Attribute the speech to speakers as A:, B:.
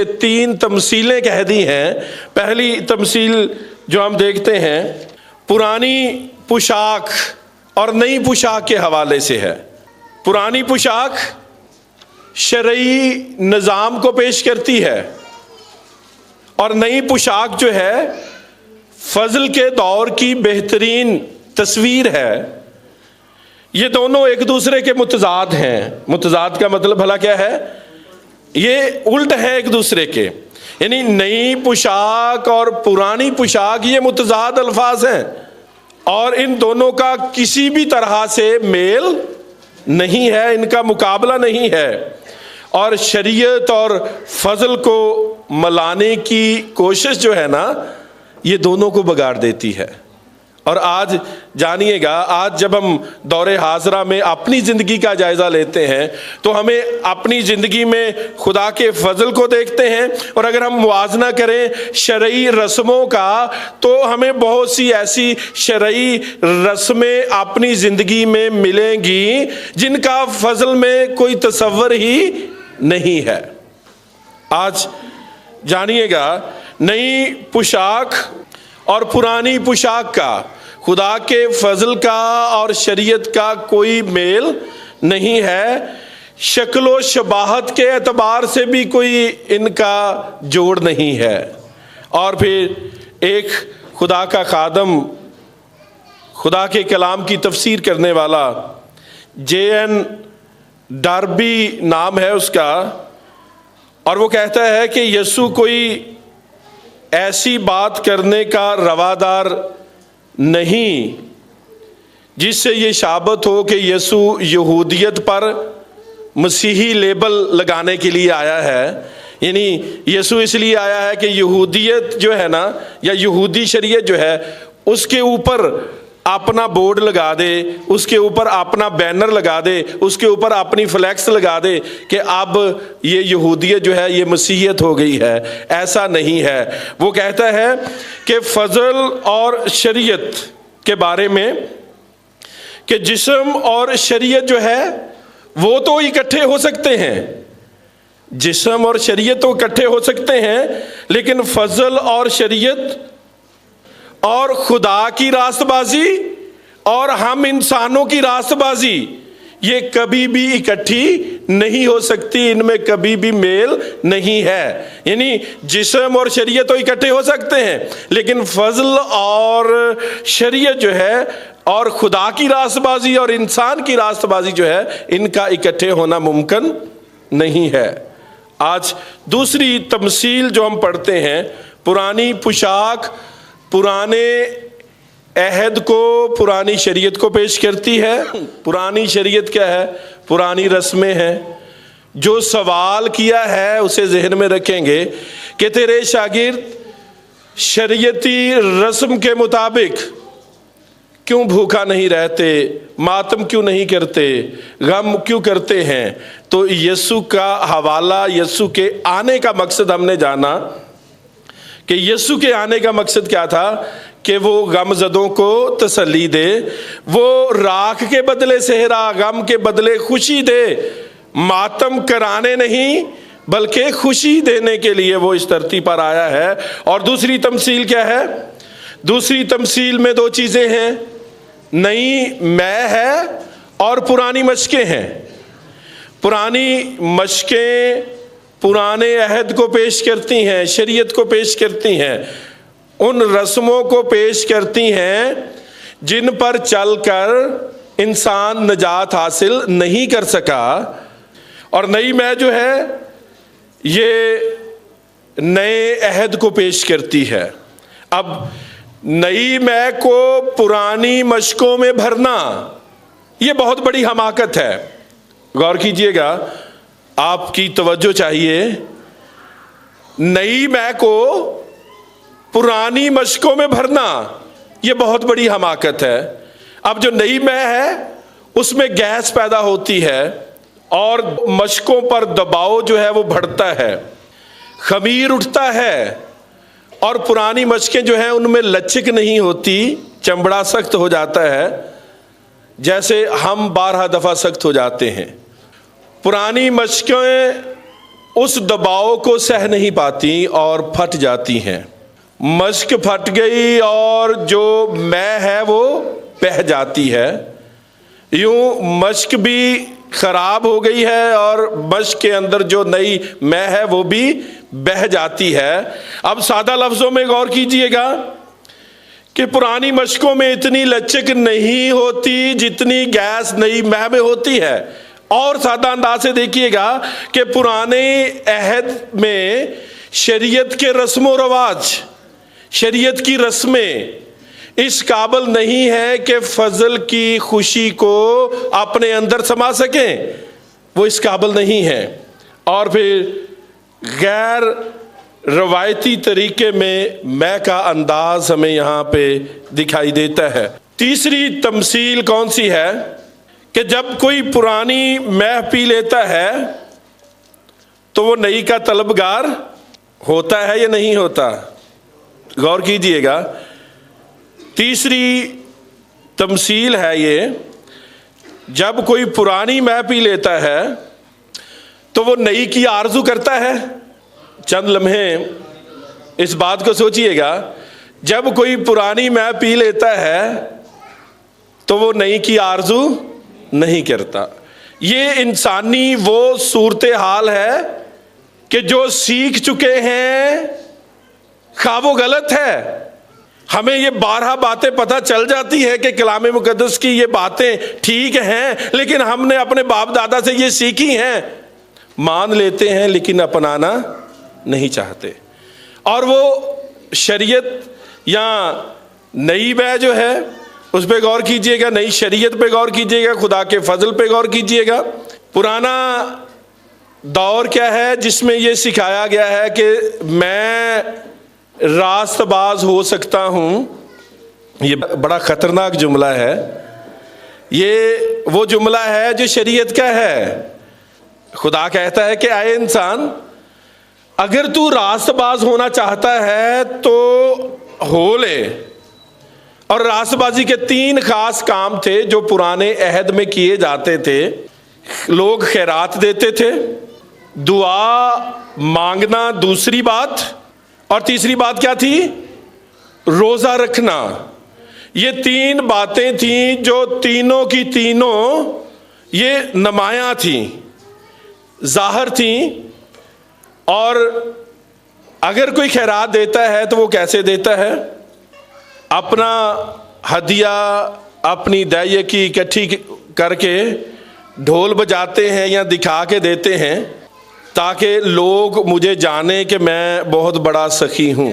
A: تین تمثیلیں کہہ دی ہیں۔ پہلی تمثیل جو ہم دیکھتے ہیں پرانی پوشاک اور نئی پوشاک کے حوالے سے ہے۔ پرانی پوشاک شرعی نظام کو پیش کرتی ہے اور نئی پوشاک جو ہے فضل کے دور کی بہترین تصویر ہے۔ یہ دونوں ایک دوسرے کے متضاد ہیں۔ متضاد کا مطلب بھلا کیا ہے؟ یہ الٹ ہے ایک دوسرے کے، یعنی نئی پوشاک اور پرانی پوشاک یہ متضاد الفاظ ہیں اور ان دونوں کا کسی بھی طرح سے میل نہیں ہے، ان کا مقابلہ نہیں ہے، اور شریعت اور فضل کو ملانے کی کوشش جو ہے نا یہ دونوں کو بگاڑ دیتی ہے۔ اور آج جانیے گا، آج جب ہم دور حاضرہ میں اپنی زندگی کا جائزہ لیتے ہیں تو ہمیں اپنی زندگی میں خدا کے فضل کو دیکھتے ہیں، اور اگر ہم موازنہ کریں شرعی رسموں کا تو ہمیں بہت سی ایسی شرعی رسمیں اپنی زندگی میں ملیں گی جن کا فضل میں کوئی تصور ہی نہیں ہے۔ آج جانیے گا نئی پوشاک اور پرانی پوشاک کا، خدا کے فضل کا اور شریعت کا کوئی میل نہیں ہے، شکل و شباہت کے اعتبار سے بھی کوئی ان کا جوڑ نہیں ہے۔ اور پھر ایک خدا کا خادم، خدا کے کلام کی تفسیر کرنے والا J.N. ڈاربی نام ہے اس کا، اور وہ کہتا ہے کہ یسوع کوئی ایسی بات کرنے کا روادار نہیں جس سے یہ ثابت ہو کہ یسوع یہودیت پر مسیحی لیبل لگانے کے لیے آیا ہے۔ یعنی یسوع اس لیے آیا ہے کہ یہودیت جو ہے نا، یا یہودی شریعت جو ہے، اس کے اوپر اپنا بورڈ لگا دے، اس کے اوپر اپنا بینر لگا دے، اس کے اوپر اپنی فلیکس لگا دے کہ اب یہ یہودیت جو ہے یہ مسیحیت ہو گئی ہے۔ ایسا نہیں ہے۔ وہ کہتا ہے کہ فضل اور شریعت کے بارے میں کہ جسم اور شریعت جو ہے وہ تو اکٹھے ہو سکتے ہیں، جسم اور شریعت تو اکٹھے ہو سکتے ہیں، لیکن فضل اور شریعت اور خدا کی راست بازی اور ہم انسانوں کی راست بازی یہ کبھی بھی اکٹھی نہیں ہو سکتی، ان میں کبھی بھی میل نہیں ہے۔ یعنی جسم اور شریعت تو اکٹھے ہو سکتے ہیں، لیکن فضل اور شریعت جو ہے اور خدا کی راست بازی اور انسان کی راست بازی جو ہے ان کا اکٹھے ہونا ممکن نہیں ہے۔ آج دوسری تمثیل جو ہم پڑھتے ہیں، پرانی پوشاک پرانے عہد کو، پرانی شریعت کو پیش کرتی ہے۔ پرانی شریعت کیا ہے؟ پرانی رسمیں ہیں۔ جو سوال کیا ہے اسے ذہن میں رکھیں گے کہ تیرے شاگرد شریعتی رسم کے مطابق کیوں بھوکا نہیں رہتے، ماتم کیوں نہیں کرتے، غم کیوں کرتے ہیں؟ تو یسوع کا حوالہ، یسوع کے آنے کا مقصد ہم نے جانا کہ یسوع کے آنے کا مقصد کیا تھا کہ وہ غم زدوں کو تسلی دے، وہ راکھ کے بدلے صحرا، غم کے بدلے خوشی دے، ماتم کرانے نہیں بلکہ خوشی دینے کے لیے وہ اس دھرتی پر آیا ہے۔ اور دوسری تمثیل کیا ہے؟ دوسری تمثیل میں دو چیزیں ہیں، نئی میں ہے اور پرانی مشقیں ہیں۔ پرانی مشقیں پرانے عہد کو پیش کرتی ہیں، شریعت کو پیش کرتی ہیں، ان رسموں کو پیش کرتی ہیں جن پر چل کر انسان نجات حاصل نہیں کر سکا۔ اور نئی میں جو ہے یہ نئے عہد کو پیش کرتی ہے۔ اب نئی میں کو پرانی مشقوں میں بھرنا یہ بہت بڑی حماقت ہے۔ غور کیجئے گا، آپ کی توجہ چاہیے۔ نئی میں کو پرانی مشقوں میں بھرنا یہ بہت بڑی حماقت ہے۔ اب جو نئی میں ہے اس میں گیس پیدا ہوتی ہے اور مشقوں پر دباؤ جو ہے وہ بڑھتا ہے، خمیر اٹھتا ہے، اور پرانی مشقیں جو ہیں ان میں لچک نہیں ہوتی، چمڑا سخت ہو جاتا ہے، جیسے ہم 12 دفعہ سخت ہو جاتے ہیں۔ پرانی مشقیں اس دباؤ کو سہ نہیں پاتی اور پھٹ جاتی ہیں۔ مشک پھٹ گئی اور جو مے ہے وہ بہہ جاتی ہے۔ یوں مشک بھی خراب ہو گئی ہے اور مشک کے اندر جو نئی مے ہے وہ بھی بہہ جاتی ہے۔ اب سادہ لفظوں میں غور کیجئے گا کہ پرانی مشکوں میں اتنی لچک نہیں ہوتی جتنی گیس نئی مے میں ہوتی ہے۔ اور سادہ انداز سے دیکھیے گا کہ پرانے عہد میں شریعت کے رسم و رواج، شریعت کی رسمیں اس قابل نہیں ہے کہ فضل کی خوشی کو اپنے اندر سما سکیں، وہ اس قابل نہیں ہے۔ اور پھر غیر روایتی طریقے میں کا انداز ہمیں یہاں پہ دکھائی دیتا ہے۔ تیسری تمثیل کون سی ہے کہ جب کوئی پرانی مے پی لیتا ہے تو وہ نئی کا طلبگار ہوتا ہے یا نہیں ہوتا؟ غور کیجئے گا۔ تیسری تمثیل ہے یہ، جب کوئی پرانی مے پی لیتا ہے تو وہ نئی کی آرزو کرتا ہے۔ چند لمحے اس بات کو سوچئے گا، جب کوئی پرانی مے پی لیتا ہے تو وہ نئی کی آرزو نہیں کرتا۔ یہ انسانی وہ صورتحال ہے کہ جو سیکھ چکے ہیں خواہ وہ غلط ہے۔ ہمیں یہ 12 باتیں پتہ چل جاتی ہے کہ کلام مقدس کی یہ باتیں ٹھیک ہیں، لیکن ہم نے اپنے باپ دادا سے یہ سیکھی ہیں، مان لیتے ہیں لیکن اپنانا نہیں چاہتے۔ اور وہ شریعت یا نئی مے جو ہے اس پہ غور کیجئے گا، نئی شریعت پہ غور کیجئے گا، خدا کے فضل پہ غور کیجئے گا۔ پرانا دور کیا ہے جس میں یہ سکھایا گیا ہے کہ میں راست باز ہو سکتا ہوں۔ یہ بڑا خطرناک جملہ ہے۔ یہ وہ جملہ ہے جو شریعت کا ہے۔ خدا کہتا ہے کہ اے انسان، اگر تو راست باز ہونا چاہتا ہے تو ہو لے۔ اور راست بازی کے 3 خاص کام تھے جو پرانے عہد میں کیے جاتے تھے۔ لوگ خیرات دیتے تھے، دعا مانگنا دوسری بات، اور تیسری بات کیا تھی؟ روزہ رکھنا۔ یہ 3 باتیں تھیں جو تینوں کی تینوں یہ نمایاں تھیں، ظاہر تھیں۔ اور اگر کوئی خیرات دیتا ہے تو وہ کیسے دیتا ہے؟ اپنا ہدیہ، اپنی دائیں کی اکٹھی کر کے ڈھول بجاتے ہیں یا دکھا کے دیتے ہیں تاکہ لوگ مجھے جانیں کہ میں بہت بڑا سخی ہوں۔